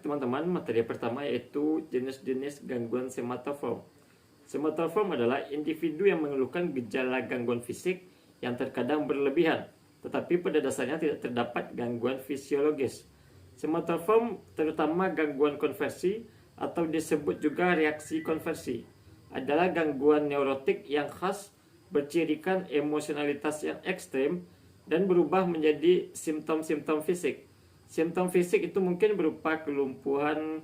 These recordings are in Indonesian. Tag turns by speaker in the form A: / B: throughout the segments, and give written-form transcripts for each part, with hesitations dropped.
A: teman-teman, materi pertama yaitu jenis-jenis gangguan somatoform. Somatoform adalah individu yang mengeluhkan gejala gangguan fisik yang terkadang berlebihan, tetapi pada dasarnya tidak terdapat gangguan fisiologis. Somatoform terutama gangguan konversi atau disebut juga reaksi konversi adalah gangguan neurotik yang khas bercirikan emosionalitas yang ekstrem dan berubah menjadi simptom-simptom fisik. Simptom fisik itu mungkin berupa kelumpuhan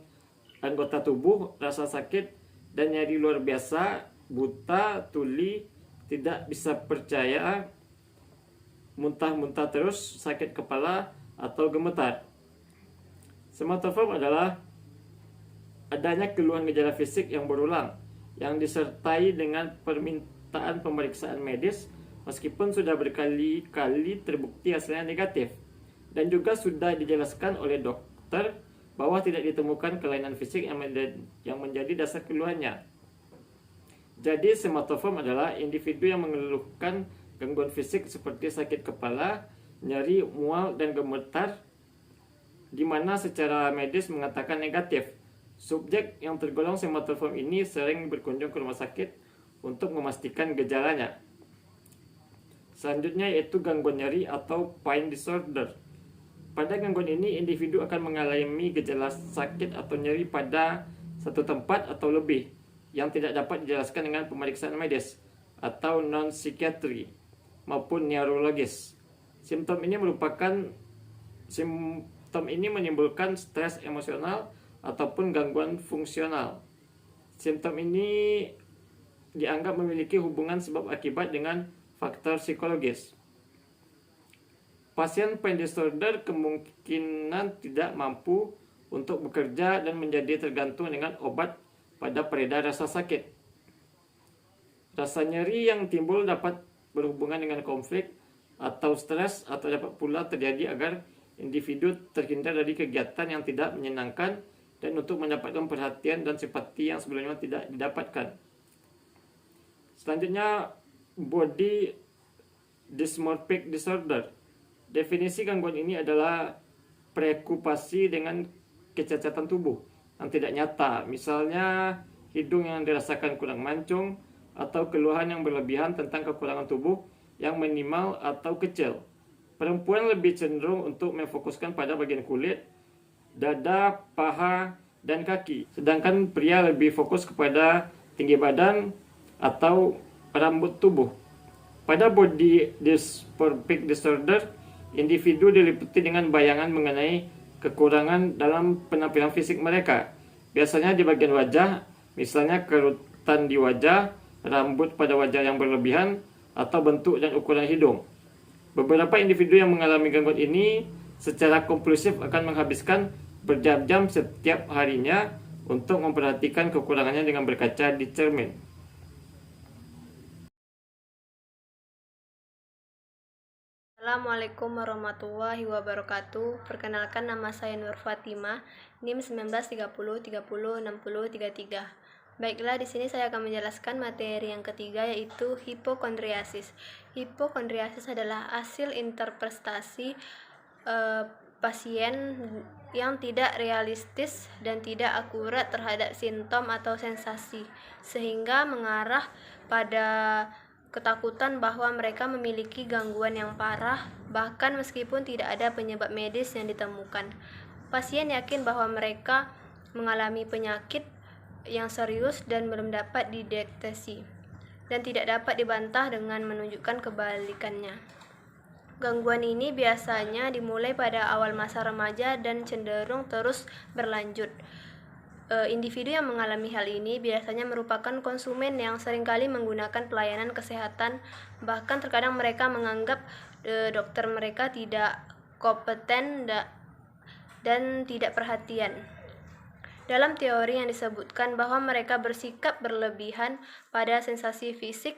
A: anggota tubuh, rasa sakit, dan nyeri luar biasa, buta, tuli, tidak bisa percaya, muntah-muntah terus, sakit kepala, atau gemetar. Somatoform adalah adanya keluhan gejala fisik yang berulang, yang disertai dengan permintaan pemeriksaan medis, meskipun sudah berkali-kali terbukti hasilnya negatif. Dan juga sudah dijelaskan oleh dokter bahwa tidak ditemukan kelainan fisik yang menjadi dasar keluhannya. Jadi somatoform adalah individu yang mengeluhkan gangguan fisik seperti sakit kepala, nyeri, mual, dan gemetar, di mana secara medis mengatakan negatif. Subjek yang tergolong somatoform ini sering berkunjung ke rumah sakit untuk memastikan gejalanya. Selanjutnya yaitu gangguan nyeri atau pain disorder. Pada gangguan ini, individu akan mengalami gejala sakit atau nyeri pada satu tempat atau lebih yang tidak dapat dijelaskan dengan pemeriksaan medis atau non-psikiatri maupun neurologis. Simptom ini menimbulkan stres emosional ataupun gangguan fungsional. Simptom ini dianggap memiliki hubungan sebab akibat dengan faktor psikologis. Pasien pain disorder kemungkinan tidak mampu untuk bekerja dan menjadi tergantung dengan obat pada peredar rasa sakit. Rasa nyeri yang timbul dapat berhubungan dengan konflik atau stres, atau dapat pula terjadi agar individu terhindar dari kegiatan yang tidak menyenangkan dan untuk mendapatkan perhatian dan simpati yang sebelumnya tidak didapatkan. Selanjutnya, body dysmorphic disorder. Definisi gangguan ini adalah preokupasi dengan kecacatan tubuh yang tidak nyata, misalnya hidung yang dirasakan kurang mancung, atau keluhan yang berlebihan tentang kekurangan tubuh yang minimal atau kecil. Perempuan lebih cenderung untuk memfokuskan pada bagian kulit, dada, paha, dan kaki, sedangkan pria lebih fokus kepada tinggi badan atau rambut tubuh. Pada body dysmorphic disorder, individu diliputi dengan bayangan mengenai kekurangan dalam penampilan fisik mereka, biasanya di bagian wajah, misalnya kerutan di wajah, rambut pada wajah yang berlebihan, atau bentuk dan ukuran hidung. Beberapa individu yang mengalami gangguan ini secara kompulsif akan menghabiskan berjam-jam setiap harinya untuk memperhatikan kekurangannya dengan berkaca di cermin.
B: Assalamualaikum warahmatullahi wabarakatuh. Perkenalkan, nama saya Nur Fatimah, NIM 1930306033. Baiklah, di sini saya akan menjelaskan materi yang ketiga, yaitu hipokondriasis. Hipokondriasis adalah hasil interpretasi pasien yang tidak realistis dan tidak akurat terhadap simptom atau sensasi, sehingga mengarah pada ketakutan bahwa mereka memiliki gangguan yang parah, bahkan meskipun tidak ada penyebab medis yang ditemukan. Pasien yakin bahwa mereka mengalami penyakit yang serius dan belum dapat dideteksi, dan tidak dapat dibantah dengan menunjukkan kebalikannya. Gangguan ini biasanya dimulai pada awal masa remaja dan cenderung terus berlanjut. Individu yang mengalami hal ini biasanya merupakan konsumen yang seringkali menggunakan pelayanan kesehatan, bahkan terkadang mereka menganggap dokter mereka tidak kompeten dan tidak perhatian. Dalam teori yang disebutkan bahwa mereka bersikap berlebihan pada sensasi fisik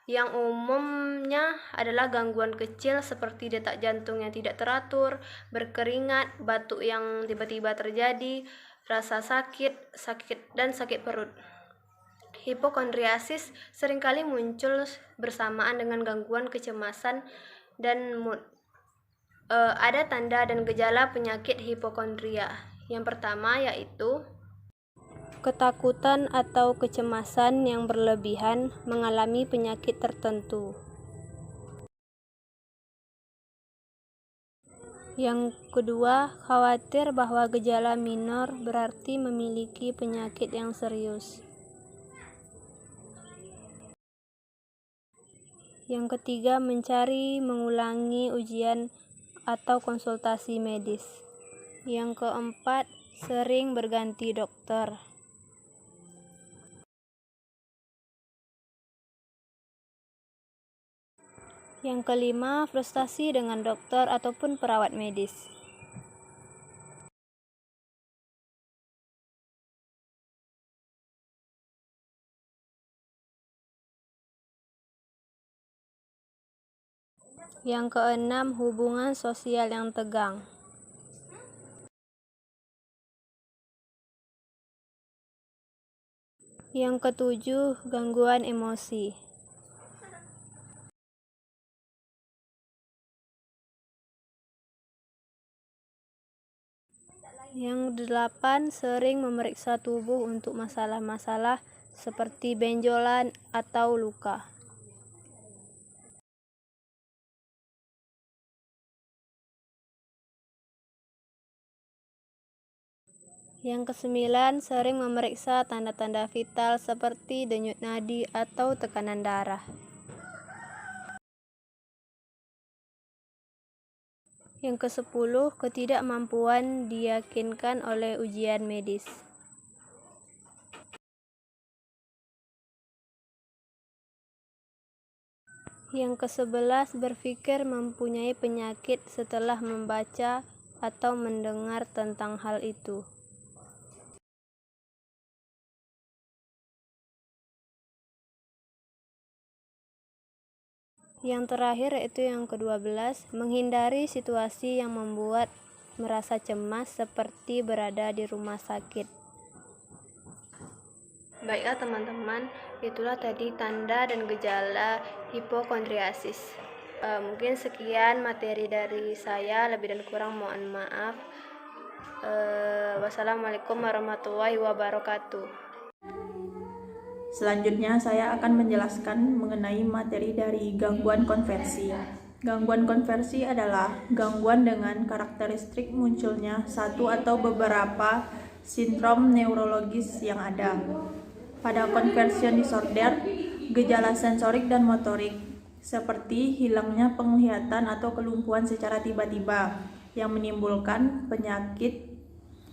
B: yang umumnya adalah gangguan kecil seperti detak jantung yang tidak teratur, berkeringat, batuk yang tiba-tiba terjadi, rasa sakit, dan sakit perut. Hipokondriasis seringkali muncul bersamaan dengan gangguan kecemasan dan mood. Ada tanda dan gejala penyakit hipokondria, Yang pertama yaitu ketakutan atau kecemasan yang berlebihan mengalami penyakit tertentu. Yang kedua, khawatir bahwa gejala minor berarti memiliki penyakit yang serius. Yang ketiga, mencari mengulangi ujian atau konsultasi medis. Yang keempat, sering berganti dokter. Yang kelima, frustasi dengan dokter ataupun perawat medis. Yang keenam, hubungan sosial yang tegang. Yang ketujuh, gangguan emosi. Yang delapan, sering memeriksa tubuh untuk masalah-masalah seperti benjolan atau luka. Yang kesembilan, sering memeriksa tanda-tanda vital seperti denyut nadi atau tekanan darah. Yang kesepuluh, ketidakmampuan diyakinkan oleh ujian medis. Yang kesebelas, berpikir mempunyai penyakit setelah membaca atau mendengar tentang hal itu. Yang terakhir yaitu yang ke-12, menghindari situasi yang membuat merasa cemas seperti berada di rumah sakit. Baiklah teman-teman, itulah tadi tanda dan gejala hipokondriasis. Mungkin sekian materi dari saya, lebih dan kurang mohon maaf. Wassalamualaikum warahmatullahi wabarakatuh.
C: Selanjutnya saya akan menjelaskan mengenai materi dari gangguan konversi. Gangguan konversi adalah gangguan dengan karakteristik munculnya satu atau beberapa sindrom neurologis yang ada. Pada conversion disorder, gejala sensorik dan motorik seperti hilangnya penglihatan atau kelumpuhan secara tiba-tiba yang menimbulkan penyakit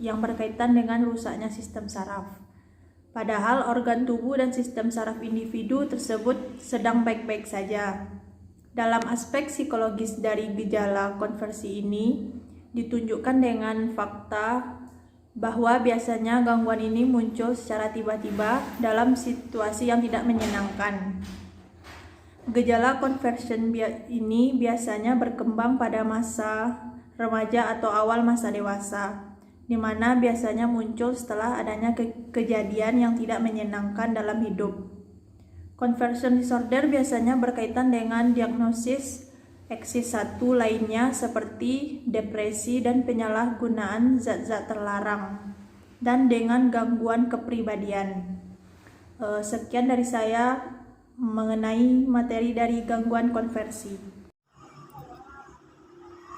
C: yang berkaitan dengan rusaknya sistem saraf. Padahal organ tubuh dan sistem saraf individu tersebut sedang baik-baik saja. Dalam aspek psikologis dari gejala konversi ini ditunjukkan dengan fakta bahwa biasanya gangguan ini muncul secara tiba-tiba dalam situasi yang tidak menyenangkan. Gejala conversion ini biasanya berkembang pada masa remaja atau awal masa dewasa, di mana biasanya muncul setelah adanya kejadian yang tidak menyenangkan dalam hidup. Conversion disorder biasanya berkaitan dengan diagnosis eksis 1 lainnya seperti depresi dan penyalahgunaan zat-zat terlarang, dan dengan gangguan kepribadian. Sekian dari saya mengenai materi dari gangguan konversi.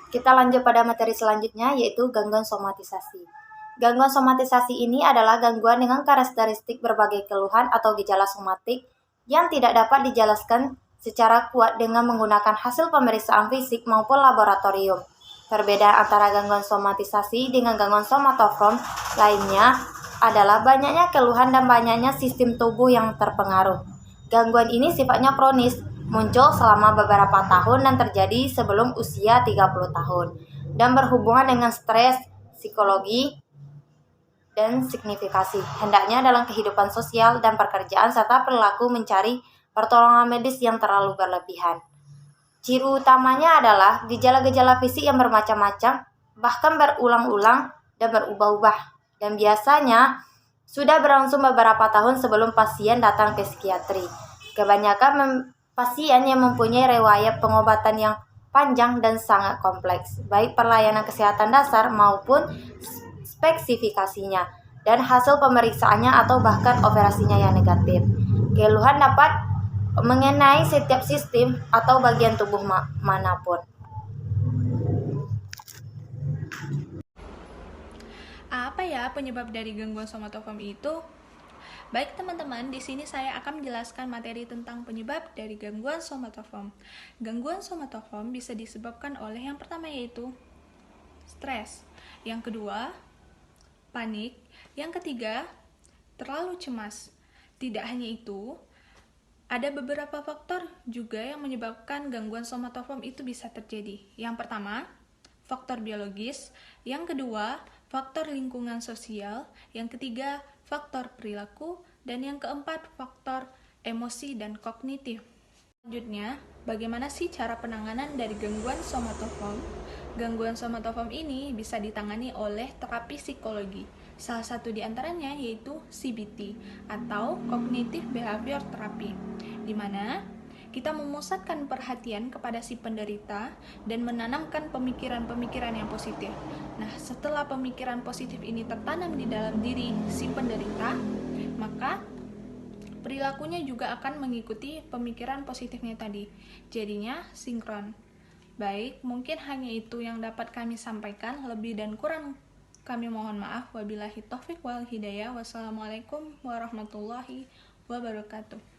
D: Kita lanjut pada materi selanjutnya, yaitu gangguan somatisasi. Gangguan somatisasi ini adalah gangguan dengan karakteristik berbagai keluhan atau gejala somatik yang tidak dapat dijelaskan secara kuat dengan menggunakan hasil pemeriksaan fisik maupun laboratorium. Perbedaan antara gangguan somatisasi dengan gangguan somatoform lainnya adalah banyaknya keluhan dan banyaknya sistem tubuh yang terpengaruh. Gangguan ini sifatnya kronis, muncul selama beberapa tahun dan terjadi sebelum usia 30 tahun, dan berhubungan dengan stres, psikologi, dan signifikasi, hendaknya dalam kehidupan sosial dan pekerjaan serta perilaku mencari pertolongan medis yang terlalu berlebihan. Ciri utamanya adalah gejala-gejala fisik yang bermacam-macam, bahkan berulang-ulang dan berubah-ubah, dan biasanya sudah berlangsung beberapa tahun sebelum pasien datang ke psikiatri. Kebanyakan pasien yang mempunyai riwayat pengobatan yang panjang dan sangat kompleks, baik pelayanan kesehatan dasar maupun spesifikasinya dan hasil pemeriksaannya atau bahkan operasinya yang negatif. Keluhan dapat mengenai setiap sistem atau bagian tubuh manapun.
E: Apa ya penyebab dari gangguan somatoform itu? Baik teman-teman, di sini saya akan menjelaskan materi tentang penyebab dari gangguan somatoform. Gangguan somatoform bisa disebabkan oleh yang pertama yaitu stres, yang kedua panik, yang ketiga terlalu cemas. Tidak hanya itu, ada beberapa faktor juga yang menyebabkan gangguan somatoform itu bisa terjadi. Yang pertama, faktor biologis, yang kedua, faktor lingkungan sosial, yang ketiga, faktor perilaku, dan yang keempat, faktor emosi dan kognitif. Selanjutnya, bagaimana sih cara penanganan dari gangguan somatoform? Gangguan somatoform ini bisa ditangani oleh terapi psikologi. Salah satu di antaranya yaitu CBT atau Cognitive Behavior Therapy, di mana kita memusatkan perhatian kepada si penderita dan menanamkan pemikiran-pemikiran yang positif. Nah, setelah pemikiran positif ini tertanam di dalam diri si penderita, maka perilakunya juga akan mengikuti pemikiran positifnya tadi. Jadinya sinkron. Baik, mungkin hanya itu yang dapat kami sampaikan. Lebih dan kurang kami mohon maaf. Wabillahi taufiq wal hidayah. Wassalamualaikum warahmatullahi wabarakatuh.